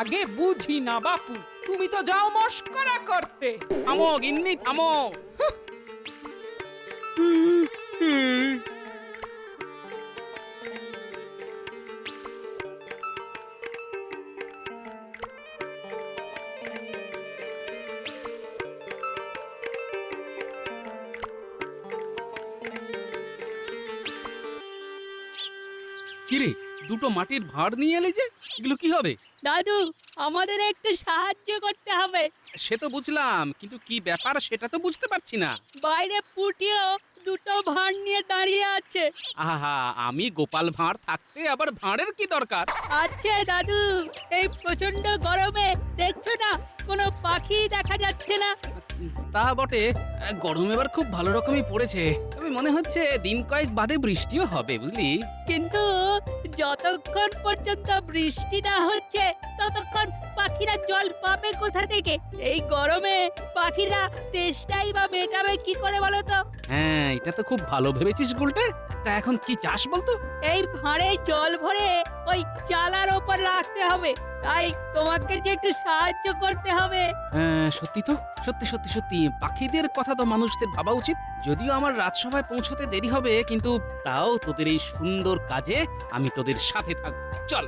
লাগে বুঝি না বাপু, তুমি তো যাও মস্করা করতে। থামো গিন্নি থামো। কিরে, দুটো মাটির ভাঁড় নিয়ে এলি যে, এগুলো কি হবে? দাদু, আমাদের একটু সাহায্য করতে হবে। সে তো বুঝলাম, কিন্তু কি ব্যাপার সেটা তো বুঝতে পারছি না। বাইরে পুটিও দুটো ভাঁড় নিয়ে দাঁড়িয়ে আছে। আহা, আমি গোপাল ভাঁড় থাকতে আবার ভাঁড়ের কি দরকার? আছে দাদু, এই প্রচন্ড গরমে দেখছো না কোনো পাখি দেখা যাচ্ছে না। তা বটে, গরম এবার খুব ভালো রকমই পড়েছে। তবে মনে হচ্ছে দিন কয়েক বাদে বৃষ্টিও হবে, বুঝলি? কিন্তু যতক্ষণ পর্যন্ত বৃষ্টি না হচ্ছে ততক্ষণ পাখিরা জল পাবে কোথা থেকে? এই গরমে পাখিরা তেষ্টাই বা মেটাবে কি করে বলো তো? হ্যাঁ, এটা তো খুব ভালো ভেবেছিস গুলটে। তা এখন কি চাস বলতো? এই ভাঁড়ে জল ভরে ওই চালার ওপর রাখতে হবে। তাই তোমাকে যে একটু সাহায্য করতে হবে। হ্যাঁ, সত্যি তো, সত্যি সত্যি সত্যি পাখিদের কথা তো মানুষদের ভাবা উচিত। যদিও আমার রাজসভায় পৌঁছতে দেরি হবে, কিন্তু তাও তোদের এই সুন্দর কাজে আমি তোদের সাথে থাকবো। চল।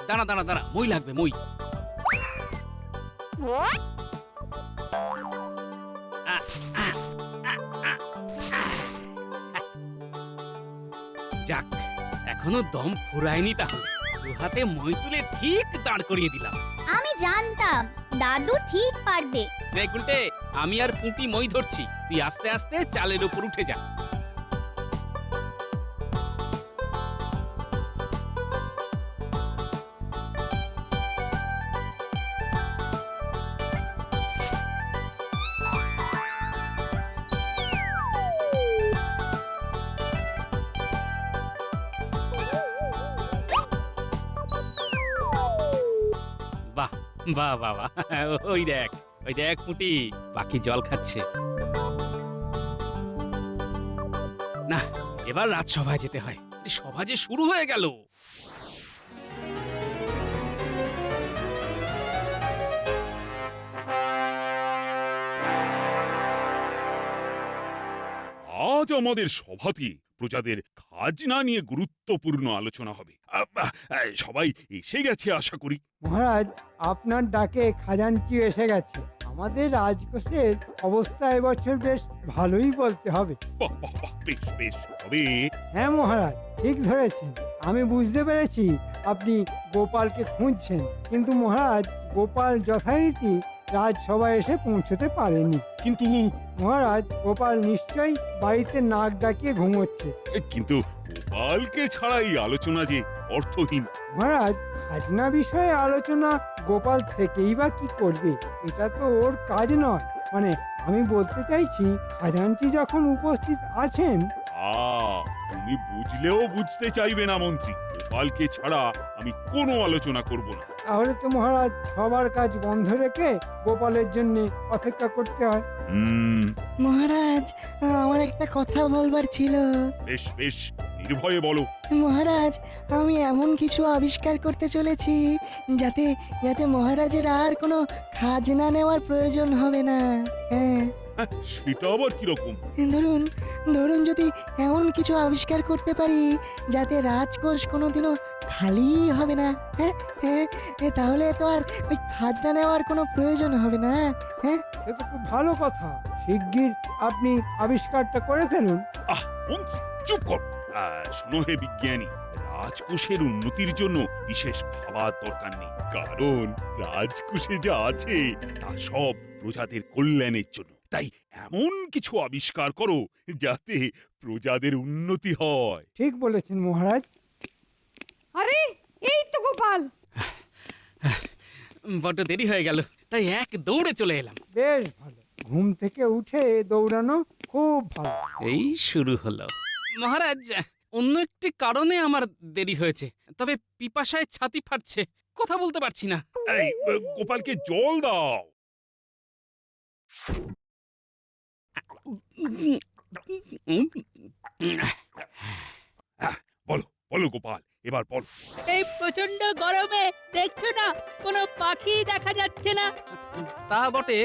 দাঁড়া দাঁড়া দাঁড়া, মই লাগবে, মই। যাক, এখনো দম ফুরায়নি, তাহলে দু হাতে মই তুলে ঠিক দাঁড় করিয়ে দিলাম। আমি জানতাম দাদু ঠিক পারবে। নে গুলটে, আমি আর পুঁটি মই ধরছি, তুই আস্তে আস্তে চালের উপর উঠে যা। বাহ বাহ বাহ বাহ, ওই দেখ, ওই দেখ পুঁটি, পাখি জল খাচ্ছে। না, এবার রাজসভায় যেতে হয়। সভা যে শুরু হয়ে গেল। আজ আমাদের সভাতে প্রজাদের খাজনা নিয়ে গুরুত্বপূর্ণ আলোচনা হবে। সবাই এসে গেছে আশা করি। মহারাজ, আপনার ডাকে খাজানচি এসে গেছে। আমাদের রাজকোষের অবস্থা এবছর বেশ ভালোই বলতে হবে। বাহ বাহ বাহ, বেশ বেশ। তবে হ্যাঁ মহারাজ, ঠিক ধরেছেন। আমি বুঝতে পেরেছি আপনি গোপালকে খুঁজছেন, কিন্তু মহারাজ, গোপাল যথারীতি রাজসভায় এসে পৌঁছতে পারেনি। কিন্তু মহারাজ, গোপাল নিশ্চয়ই বাড়িতে নাক ডাকিয়ে ঘুমোচ্ছে। কিন্তু গোপালকে ছাড়া এই আলোচনা যে অর্থহীন। মহারাজ, খাজনা বিষয়ে আলোচনা গোপাল থেকেই বা কি করবে? এটা তো ওর কাজ নয়। মানে, আমি বলতে চাইছি, খাজাঞ্চি যখন উপস্থিত আছেন। তুমি বুঝলেও বুঝতে চাইবে না মন্ত্রী। গোপালকে ছাড়া আমি কোনো আলোচনা করব না। তাহলে তো মহারাজ, সবার কাজ বন্ধ রেখে গোপালের জন্য অপেক্ষা করতে হয়। মহারাজ, আমার একটা কথা বলবার ছিল। বেশ বেশ, নির্ভয়ে বলো। মহারাজ, আমি এমন কিছু আবিষ্কার করতে চলেছি যাতে যাতে মহারাজের আর কোনো খাজনা নেওয়ার প্রয়োজন হবে না। হ্যাঁ, সেটা আবার কিরকম? ধরুন ধরুন যদি এমন কিছু আবিষ্কার করতে পারি যাতে রাজকোষ কোনোদিনও খালি হবে না। হ্যাঁ হ্যাঁ, তাহলে তো আর ওই খাজনা নেওয়ার কোনো প্রয়োজন হবে না। হ্যাঁ, সে তো খুব ভালো কথা। শিগগির আপনি আবিষ্কারটা করে ফেলুন। মন্ত্রী চুপ কর। শোনো হে বিজ্ঞানী, রাজকোষের উন্নতির জন্য বিশেষ ভাবার দরকার নেই, কারণ রাজকোষে যা আছে তা সব প্রজাদের কল্যাণের জন্য। তাই এমন কিছু আবিষ্কার করো যাতে প্রজাদের উন্নতি হয়। ঠিক বলেছেন মহারাজ। আরে, এই তো গোপাল। বড্ড দেরি হয়ে গেল, তাই এক দৌড়ে চলে এলাম। বেশ ভালো, ঘুম থেকে উঠে দৌড়ানো খুব ভালো। এই শুরু হলো। মহারাজ, অন্য একটি কারণে আমার দেরি হয়েছে, তবে পিপাসায় ছাতি ফাটছে, কথা বলতে পারছি না। এই গোপালকে জল দাও। উম, বলো বলো গোপাল, এবার বলো। এই প্রচন্ড গরমে দেখছো না কোনো পাখি দেখা যাচ্ছে না। তা বটে,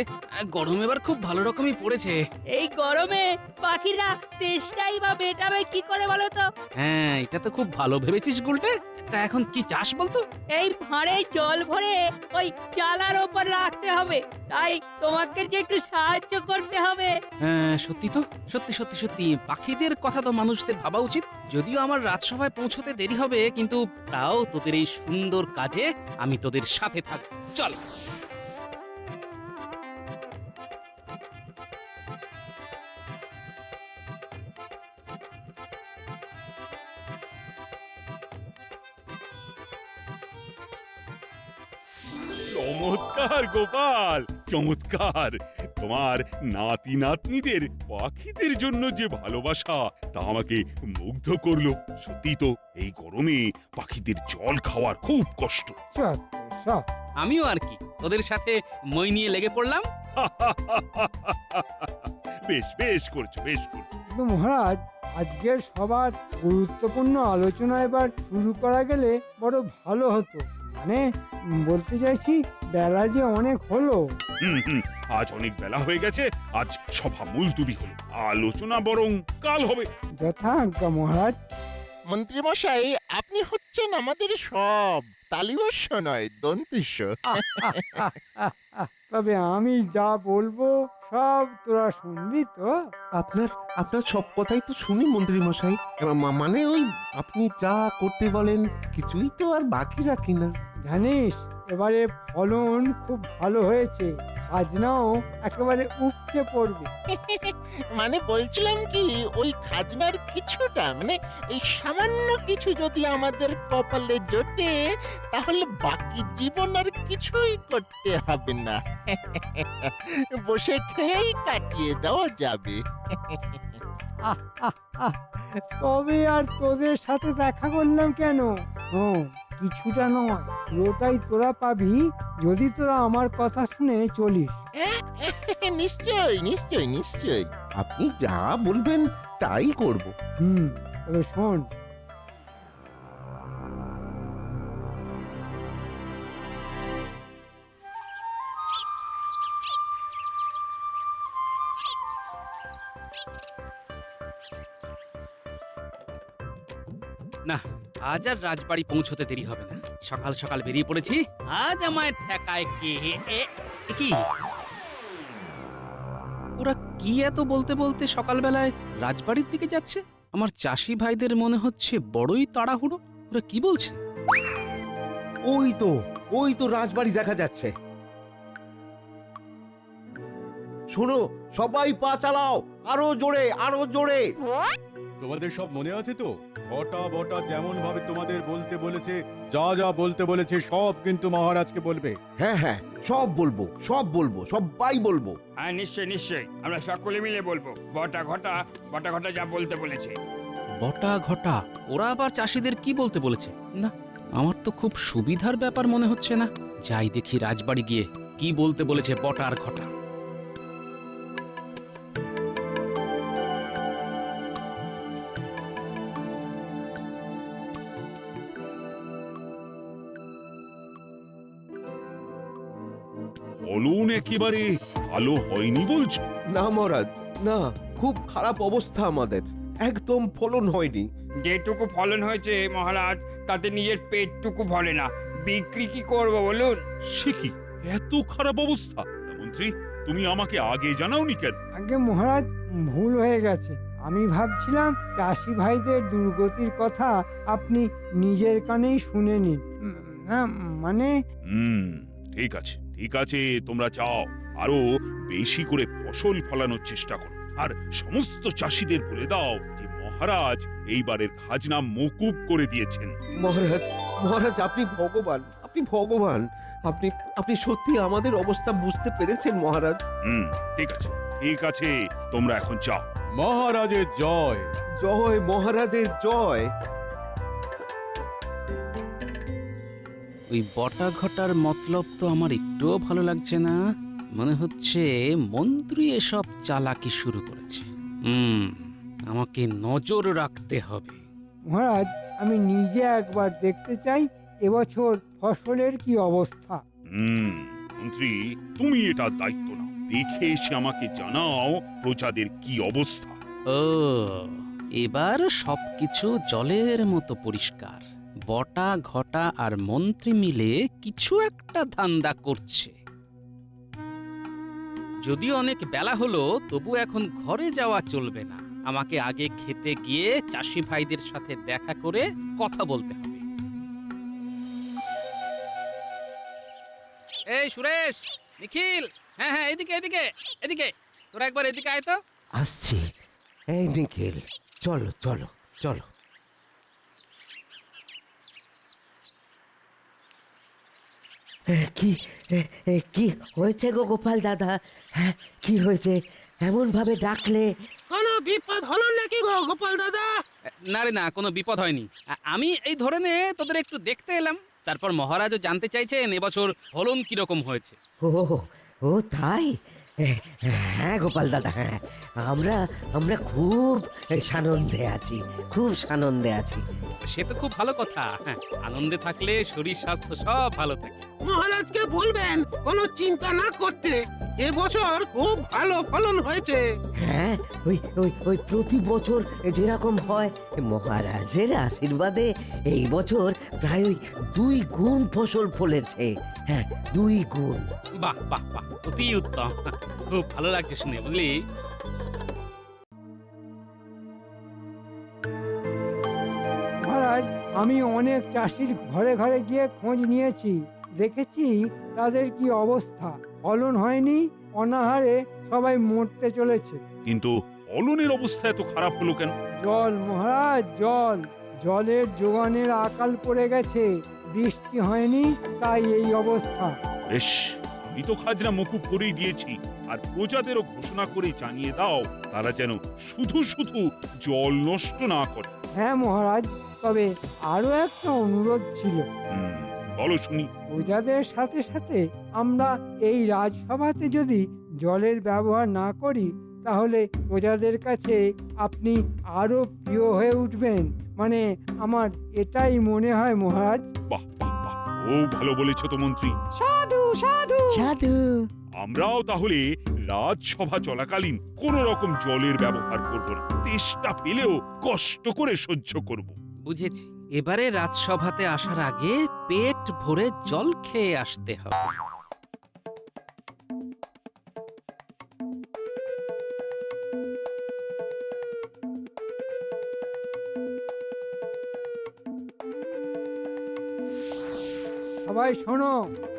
গরম এবার খুব ভালো রকমই পড়েছে। এই গরমে পাখিরা তেষ্টাই বা মেটাবে কি করে বলো তো? হ্যাঁ, এটা তো খুব ভালো ভেবেছিস গুলটে। তা এখন কি চাস বলতো? এই ভাঁড়ে জল ভরে ওই চালার ওপর রাখতে হবে, তাই তোমাকে যে একটু সাহায্য করতে হবে। হ্যাঁ, সত্যি তো, সত্যি সত্যি সত্যি পাখিদের কথা তো মানুষদের ভাবা উচিত। যদিও আমার রাজসভায় পৌঁছতে দেরি হবে, কিন্তু তাও তোদের এই সুন্দর কাজে আমি তোদের সাথে থাকবো। চল। চমৎকার গোপাল, চমৎকার। তোমার নাতি নাতনিদের পাখিদের জন্য যে ভালোবাসা, তা আমাকে মুগ্ধ করলো। সত্যি তো, এই গরমে পাখিদের জল খাওয়ার খুব কষ্ট। সব সব আমিও আর কি তোদের সাথে মই নিয়ে লেগে পড়লাম। বেশ বেশ করছো, বেশ করছো। কিন্তু মহারাজ, আজকের সবার গুরুত্বপূর্ণ আলোচনা এবার শুরু করা গেলে বড় ভালো হতো। মানে বলতে চাইছি, বেলা যে অনেক হলো। হুম, আজ অনেক বেলা হয়ে গেছে। আজ সভা মুলতুবি হলো, আলোচনা বরং কাল হবে। যথা আজ্ঞা মহারাজ। মন্ত্রীমশাই, আপনি হচ্ছেন আমাদের সব, তালিবস্য নয়, দন্তিস্য। তবে আমি যা বলবো সব তোরা শুনবি তো? আপনার আপনার সব কথাই তো শুনি মন্ত্রী মশাই। মানে ওই আপনি যা করতে বলেন কিছুই তো আর বাকি রাখি না। জানিস, এবারে ফলন খুব ভালো হয়েছে, খাজনাও একেবারে উপচে পড়বে। মানে বলছিলাম কি, ওই খাজনার কিছুটা, মানে এই সামান্য কিছু যদি আমাদের কপালে জোটে, তাহলে বাকি জীবন আর কিছুই করতে হবে না। বসে খেয়েই কাটিয়ে দেওয়া যাবে। তবে আর তোদের সাথে দেখা করলাম কেন? কিছুটা নয়, পুরোটাই তোরা পাবি, যদি তোরা আমার কথা শুনে চলিস। নিশ্চয় নিশ্চয় নিশ্চয়। আপনি যা বলবেন তাই করব। তবে শোন, না, আজ আর রাজবাড়ি পৌঁছতে দেরি হবে না। সকাল সকাল বেরিয়ে পড়েছি, আজ আমায় ঠেকায় কে? কি ওরা কি এত বলতে বলতে সকালবেলায় রাজবাড়ির দিকে যাচ্ছে? আমার চাষি ভাইদের মনে হচ্ছে বড়ই তাড়াহুড়ো। ওরা কি বলছে? ওই তো রাজবাড়ি দেখা যাচ্ছে। শোনো, সবাই পা চালাও, আরো জোরে, আরো জোরে। তোমাদের সব মনে আছে তো? বটা বটা যেমন ভাবে তোমাদের বলতে বলেছে, যা যা বলতে বলেছে সব কিন্তু মহারাজকে বলবে। হ্যাঁ, সব বলবো, সবাই বলবো। হ্যাঁ, নিশ্চয়ই নিশ্চয়ই, আমরা সকলে মিলে বলবো। বটা ঘটা যা বলতে বলেছে। বটা ঘটা? ওরা আবার চাষিদের কি বলতে বলেছে? না, আমার তো খুব সুবিধার ব্যাপার মনে হচ্ছে না। যাই দেখি রাজবাড়ি গিয়ে কি বলতে বলেছে বটা আর ঘটা। ফলন একেবারে ভালো হয়নি বলছো? না মহারাজ, না, খুব খারাপ অবস্থা আমাদের, একদম ফলন হয়নি। যেটুকু ফলন হয়েছে মহারাজ, তাতে নিজের পেটটুকু ভরে না, বিক্রি কি করবো বলুন? সে কি, এত খারাপ অবস্থা? মন্ত্রী, তুমি আমাকে আগে জানাওনি কেন? আগে মহারাজ, ভুল হয়ে গেছে। আমি ভাবছিলাম চাষি ভাইদের দুর্গতির কথা আপনি নিজের কানেই শুনে নিন। না মানে, ঠিক আছে, তোমরা যাও, আরো বেশি করে ফসল ফলানোর চেষ্টা করো। আর সমস্ত চাষিদের বলে দাও যে মহারাজ এইবারের খাজনা মকুব করে দিয়েছেন। মহারাজ, আপনি ভগবান, আপনি সত্যি আমাদের অবস্থা বুঝতে পেরেছেন মহারাজ। ঠিক আছে, তোমরা এখন যাও। মহারাজের জয়। জয় মহারাজের জয়। ওই বটা ঘটার মতলব তো আমার একটুও ভালো লাগছে না। মনে হচ্ছে মন্ত্রী এসব চালাকি শুরু করেছে। আমাকে নজর রাখতে হবে। মহারাজ, আমি নিজে একবার দেখতে চাই এবছর ফসলের কি অবস্থা। মন্ত্রী, তুমি এটা দায়িত্ব নাও। দেখে এসে আমাকে জানাও প্রজাদের কি অবস্থা। ও, এবার সবকিছু জলের মতো পরিষ্কার। বটা ঘটা আর মন্ত্রী মিলে কিছু একটা ধান্দা করছে। যদিও অনেক বেলা হলো, তবু এখন ঘরে যাওয়া চলবে না। আমাকে আগে খেতে গিয়ে চাষি ভাইদের সাথে দেখা করে কথা বলতে হবে। এই সুরেশ, নিখিল, হ্যাঁ হ্যাঁ, এদিকে এদিকে এদিকে, তোরা একবার এদিকে আয় তো। আসছি। এই নিখিল, চলো চলো চলো। কি কি হয়েছে গো গোপাল দাদা? হ্যাঁ, কি হয়েছে? এমন ভাবে ডাকলে? কোনো বিপদ হলো নাকি গো গোপাল দাদা? না রে না, কোনো বিপদ হয়নি। আমি এই ধরে নে তোদের একটু দেখতে এলাম। তারপর মহারাজও জানতে চাইছেন এবছর ফলন কিরকম হয়েছে। ও ও তাই? হ্যাঁ গোপাল দাদা, হ্যাঁ, আমরা আমরা খুব সানন্দে আছি, খুব সানন্দে আছি। সে তো খুব ভালো কথা। হ্যাঁ, আনন্দে থাকলে শরীর স্বাস্থ্য সব ভালো থাকে। মহারাজকে বলবেন কোনো চিন্তা না করতে, এবছর খুব ভালো ফলন হয়েছে। হ্যাঁ, ওই ওই ওই প্রতি বছর যেরকম হয়, মহারাজের আশীর্বাদে এই বছর প্রায় ওই 2 গুণ ফসল ফলেছে। হ্যাঁ, 2 গুণ। বাহ বাহ বাহ, অতি উত্তম। খুব ভালো লাগছে শুনে, বুঝলি। মহারাজ, আমি অনেক চাষির ঘরে ঘরে গিয়ে খোঁজ নিয়েছি, দেখেছি তাদের কি অবস্থা। ফলন হয়নি, অনাহারে সবাই মরতে চলেছে। কিন্তু ফলনের অবস্থা এত খারাপ হলো কেন? জল মহারাজ, জল। জলের যোগানের আকাল পড়ে গেছে, বৃষ্টি হয়নি, তাই এই অবস্থা। বেশ, আমি তো খাজনা মকুব করেই দিয়েছি, আর প্রজাদেরও ঘোষণা করে জানিয়ে দাও তারা যেন শুধু শুধু জল নষ্ট না করে। হ্যাঁ মহারাজ, তবে আরো একটা অনুরোধ ছিল। বলো শুনি। প্রজাদের সাথে সাথে আমরা এই রাজসভাতে যদি জলের ব্যবহার না করি, তাহলে প্রজাদের কাছে আপনি আরো প্রিয় হয়ে উঠবেন। মানে আমার এটাই মনে হয় মহারাজ। বাহ বাহ বাহ, ও ভালো বলেছ তো মন্ত্রী। সাধু সাধু সাধু। আমরাও তাহলে রাজসভা চলাকালীন কোন রকম জলের ব্যবহার করব না, তেষ্টা পেলেও কষ্ট করে সহ্য করব। বুঝেছি। এবারে রাজসভাতে আসার আগে পেট ভরে জল খেয়ে আসতে হবে। সবাই শোনো,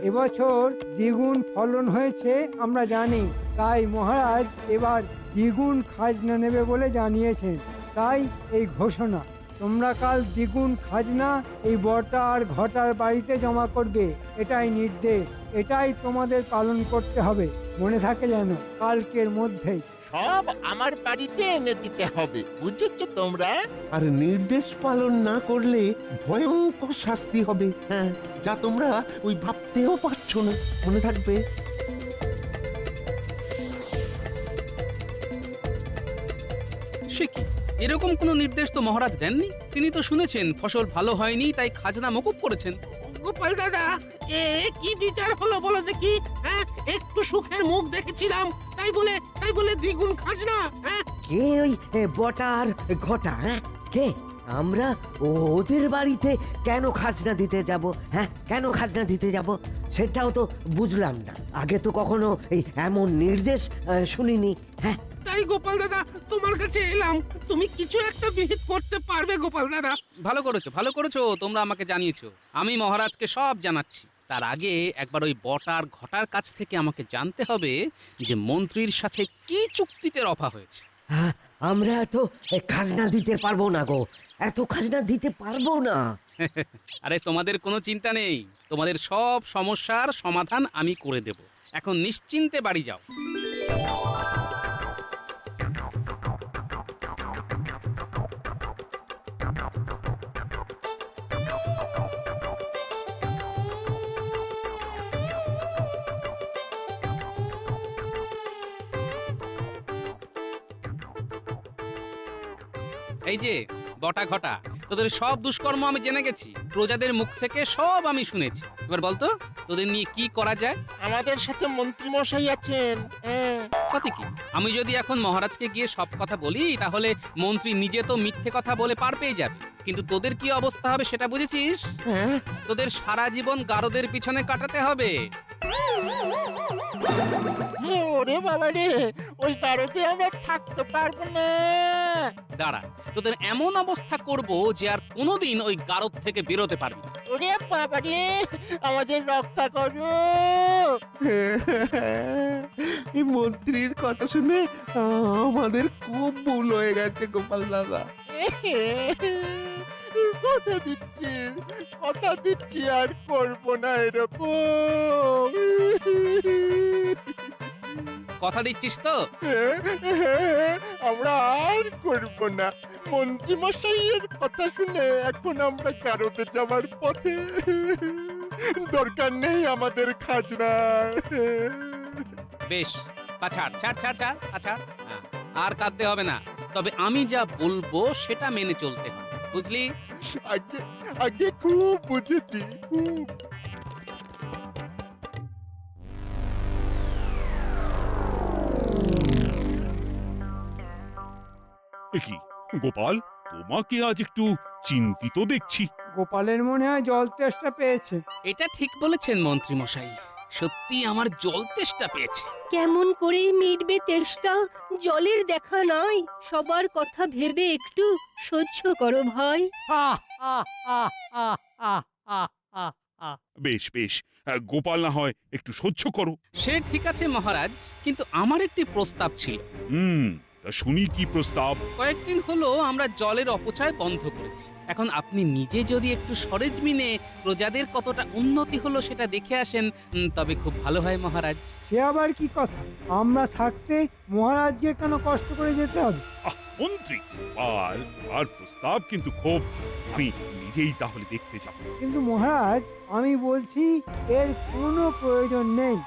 এবছর দ্বিগুণ ফলন হয়েছে আমরা জানি, তাই মহারাজ এবার দ্বিগুণ খাজনা নেবে বলে জানিয়েছেন। তাই এই ঘোষণা, তোমরা কাল দ্বিগুণ খাজনা এই বটা আর ঘটার বাড়িতে জমা করবে। এটাই নির্দেশ, এটাই তোমাদের পালন করতে হবে। মনে থাকে যেন, কালকের মধ্যেই। সব আমার বাড়িতে এনে দিতে হবে, বুঝেছো তোমরা? আর নির্দেশ পালন না করলে ভয়ঙ্কর শাস্তি হবে। হ্যাঁ, যা তোমরা ওই ভাবতেও পারছো না। মনে থাকবে। সে কি, এরকম কোনো নির্দেশ তো মহারাজ দেননি। তিনি তো শুনেছেন ফসল ভালো হয়নি, তাই খাজনা মকুব করেছেন। গোপাল দাদা, এ কি বিচার হলো বলো দেখি? হ্যাঁ, একটু সুখের মুখ দেখেছিলাম, তাই বলে দ্বিগুণ খাজনা? হ্যাঁ, কে ওই বটা আর ঘটা? হ্যাঁ, কে? আমরা ওদের বাড়িতে কেন খাজনা দিতে যাব? হ্যাঁ, কেন খাজনা দিতে যাব সেটাও তো বুঝলাম না। আগে তো কখনো এই এমন নির্দেশ শুনিনি। হ্যাঁ, তাই গোপাল দাদা তোমার কাছে এলাম, তুমি কিছু একটা বিহিত করতে পারবে গোপাল দাদা? ভালো করেছো, ভালো করেছো, তোমরা আমাকে জানিয়েছো। আমি মহারাজকে সব জানাচ্ছি। তার আগে একবার ওই বটার ঘটার কাছ থেকে আমাকে জানতে হবে যে মন্ত্রীর সাথে কি চুক্তিতে রফা হয়েছে। আমরা তো খাজনা দিতে পারবো না গো, এত খাজনা দিতে পারবো না। আরে তোমাদের কোনো চিন্তা নেই, তোমাদের সব সমস্যার সমাধান আমি করে দেব। এখন নিশ্চিন্তে বাড়ি যাও। এই যে বটা ঘটা, তোদের সব দুষ্কর্ম আমি জেনে গেছি, প্রজাদের মুখ থেকে সব আমি শুনেছি। এবার বলতো তোদের নিয়ে কি করা যায়? আমাদের সাথে মন্ত্রী মশাই আছেন। হ্যাঁ। কথা কি, আমি যদি এখন মহারাজকে গিয়ে সব কথা বলি তাহলে মন্ত্রী নিজে তো মিথ্যে কথা বলে পার পেয়ে যাবে, কিন্তু তোদের কি অবস্থা হবে সেটা বুঝেছিস? হ্যাঁ। তোদের সারা জীবন গারদের পিছনে কাটাতে হবে। ওরে বাবা রে, ওই কারোতে আমরা থাকতে পারবো না। দাঁড়া, তোদের এমন অবস্থা করব যে আর কোনোদিন ওই গারদ থেকে বেরোতে পারবি না। ওরে বাবা রে, আমাদের রক্ষা করো। এই মন্ত্রীর কথা শুনে আমাদের খুব ভুল হয়ে গেছে গোপাল দাদা। কথা দিচ্ছি আর করবো না এরকম। কথা দিচ্ছিস তো? আমরা আর করবো না। মন্ত্রী মশাইয়ের কথা শুনে এখন আমরা কারোতে যাওয়ার পথে। দরকার নেই আমাদের খাজনা। বেশ, ছাড় ছাড় ছাড় ছাড় ছাড়, আর কাঁদতে হবে না, তবে আমি যা বলবো সেটা মেনে চলতে হবে, বুঝলি? আগে আগে খুব বুঝেছি, খুব। কি গোপাল, তোমাকে আজ একটু চিন্তিত দেখছি। গোপালের মনে হয় জল তেষ্টা পেয়েছে। এটা ঠিক বলেছেন মন্ত্রী মশাই, সত্যি আমার জল তেষ্টা পেয়েছে। কেমন করে মিটবে তেষ্টা? জলের দেখা নাই, সবার কথা ভেবে একটু সহ্য করো ভাই। বেশ বেশ, গোপাল না হয় একটু সহ্য করো। সে ঠিক আছে মহারাজ, কিন্তু আমার একটি প্রস্তাব ছিল। তা শুনি কি প্রস্তাব? কয়েকদিন হলো আমরা জলের অপচয় বন্ধ করেছি। এখন আপনি নিজে যদি একটু সরেজমিনে প্রজাদের কতটা উন্নতি হলো সেটা দেখে আসেন, তবে খুব ভালো হয় মহারাজ। সে আবার কি কথা? আমরা থাকতে মহারাজকে কেন কষ্ট করে যেতে হবে? মন্ত্রী, আর প্রস্তাব কিন্তু খুব, আমি নিজেই তাহলে দেখতে যাব। কিন্তু মহারাজ, আমি বলছি এর কোনো প্রয়োজন নেই।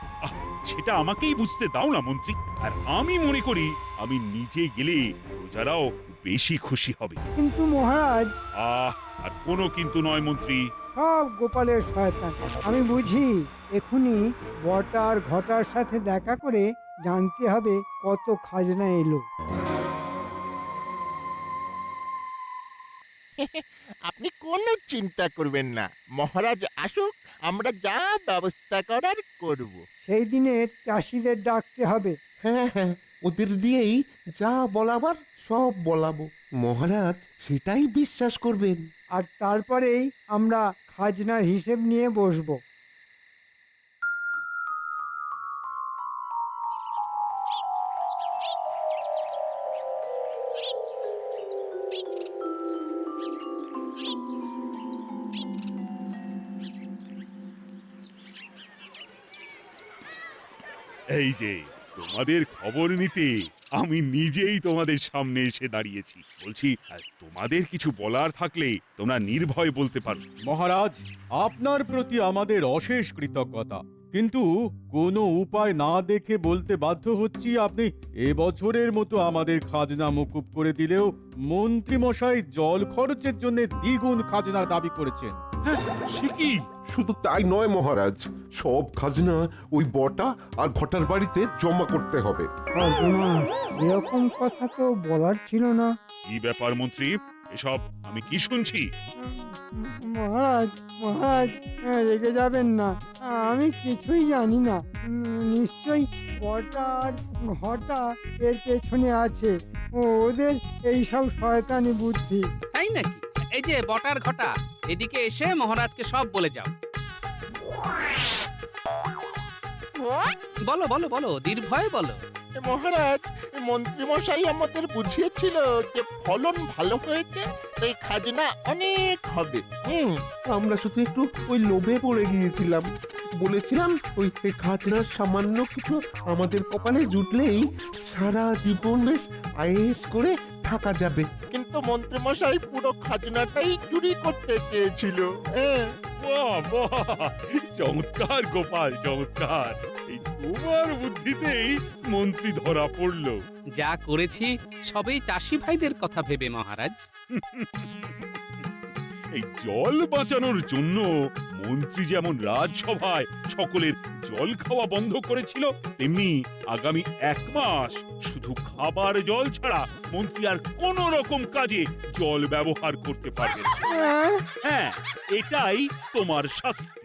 সেটা আমাকেই বুঝতে দাও না মন্ত্রী। আর আমি মনে করি আমি নিজে গেলে প্রজারাও বেশি খুশি হবে। কিন্তু মহারাজ, আর কোনো কিন্তু নয় মন্ত্রী। সব গোপালের শয়তান। আমি বুঝি এখুনি বটার ঘটার সাথে দেখা করে জানতে হবে কত খাজনা এলো। আপনি কোনো চিন্তা করবেন না, মহারাজ আসুক, আমরা যা ব্যবস্থা করার করব। সেই দিনের চাষিদের ডাকতে হবে। হ্যাঁ হ্যাঁ, ওদের দিয়েই যা বলাবার সব বলাবো। মহারাজ সেটাই বিশ্বাস করবেন। আর তারপরেই আমরা খাজনার হিসেব নিয়ে বসবো। এই যে তোমাদের খবর নিতে আমি নিজেই তোমাদের সামনে এসে দাঁড়িয়েছি। বলছি, তোমাদের কিছু বলার থাকলে তোমরা নির্ভয় বলতে পারো। মহারাজ, আপনার প্রতি আমাদের অশেষ কৃতজ্ঞতা, কিন্তু কোনো উপায় না দেখে বলতে বাধ্য হচ্ছি, আপনি এবছরের মতো আমাদের খাজনা মকুব করে দিলেও মন্ত্রী মশাই জল খরচের জন্য দ্বিগুণ খাজনা দাবি করেছেন। সে কি? শুধু তাই নয় মহারাজ, সব খাজনা ওই বটা আর ঘটার বাড়িতে জমা করতে হবে। এরকম কথা তো বলার ছিল না। কি ব্যাপার মন্ত্রী, এসব আমি কি শুনছি? মহারাজ, মহারাজ রেগে যাবেন না, আমি কিছুই জানি না। নিশ্চয়ই বটা আর ঘটা এর পেছনে আছে, ওদের এইসব শয়তানি বুদ্ধি। তাই নাকি? এই যে বটার ঘটা, এদিকে এসে মহারাজকে সব বলে যাও। বলো বলো বলো, নির্ভয়ে বলো। মহারাজ, মন্ত্রী মশাই আমাদের বুঝিয়েছিল যে ফলন ভালো হয়েছে, তাই খাজনা অনেক হবে। আমরা শুধু একটু ওই লোভে পড়ে গিয়েছিলাম। বলেছিলাম ওই খাজনার সামান্য কিছু আমাদের কপালে জুটলেই সারা জীবন বেশ আয়েশ করে থাকা যাবে। কিন্তু মন্ত্রী মশাই পুরো খাজনাটাই চুরি করতে চেয়েছিল। বাহ বাহ, চমৎকার গোপাল, চমৎকার। এই তোমার বুদ্ধিতেই মন্ত্রী ধরা পড়লো। যা করেছি সবেই চাষি ভাইদের কথা ভেবে মহারাজ। এই জল বাঁচানোর জন্য মন্ত্রী যেমন রাজসভায় সকলের জল খাওয়া বন্ধ করেছিল, তেমনি আগামী 1 মাস শুধু খাবার জল ছাড়া মন্ত্রী আর কোন রকম কাজে জল ব্যবহার করতে পারবে না। হ্যাঁ, এটাই তোমার শাস্তি।